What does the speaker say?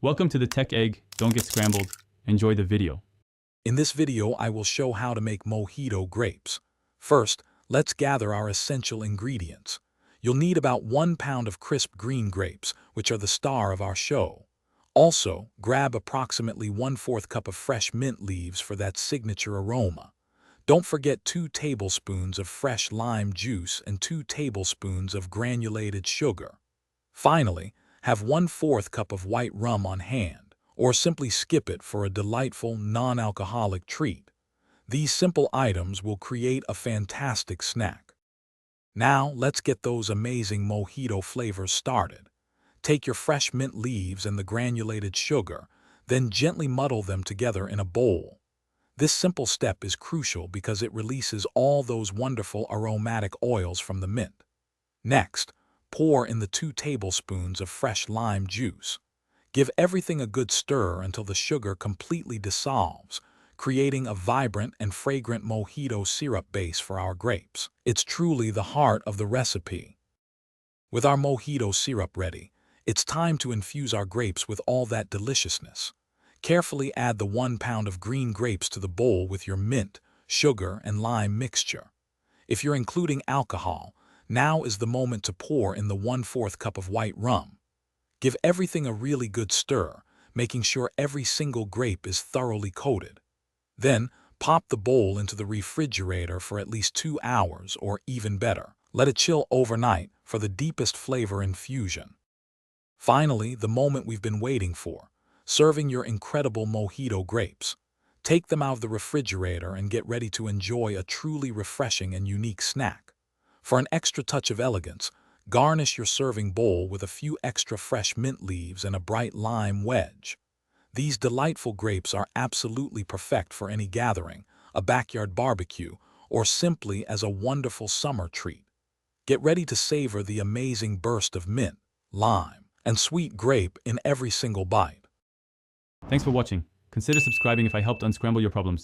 Welcome to the Tech Egg. Don't get scrambled. Enjoy the video. In this video, I will show how to make mojito grapes. First, let's gather our essential ingredients. You'll need about 1 pound of crisp green grapes, which are the star of our show. Also, grab approximately 1/4 cup of fresh mint leaves for that signature aroma. Don't forget 2 tablespoons of fresh lime juice and 2 tablespoons of granulated sugar. Finally, have 1/4 cup of white rum on hand, or simply skip it for a delightful, non-alcoholic treat. These simple items will create a fantastic snack. Now, let's get those amazing mojito flavors started. Take your fresh mint leaves and the granulated sugar, then gently muddle them together in a bowl. This simple step is crucial because it releases all those wonderful aromatic oils from the mint. Next, pour in the 2 tablespoons of fresh lime juice. Give everything a good stir until the sugar completely dissolves, creating a vibrant and fragrant mojito syrup base for our grapes. It's truly the heart of the recipe. With our mojito syrup ready, it's time to infuse our grapes with all that deliciousness. Carefully add the 1 pound of green grapes to the bowl with your mint, sugar, and lime mixture. If you're including alcohol, now is the moment to pour in the 1/4 cup of white rum. Give everything a really good stir, making sure every single grape is thoroughly coated. Then, pop the bowl into the refrigerator for at least 2 hours, or even better, let it chill overnight for the deepest flavor infusion. Finally, the moment we've been waiting for, serving your incredible mojito grapes. Take them out of the refrigerator and get ready to enjoy a truly refreshing and unique snack. For an extra touch of elegance, garnish your serving bowl with a few extra fresh mint leaves and a bright lime wedge. These delightful grapes are absolutely perfect for any gathering, a backyard barbecue, or simply as a wonderful summer treat. Get ready to savor the amazing burst of mint, lime, and sweet grape in every single bite. Thanks for watching. Consider subscribing if I helped unscramble your problems.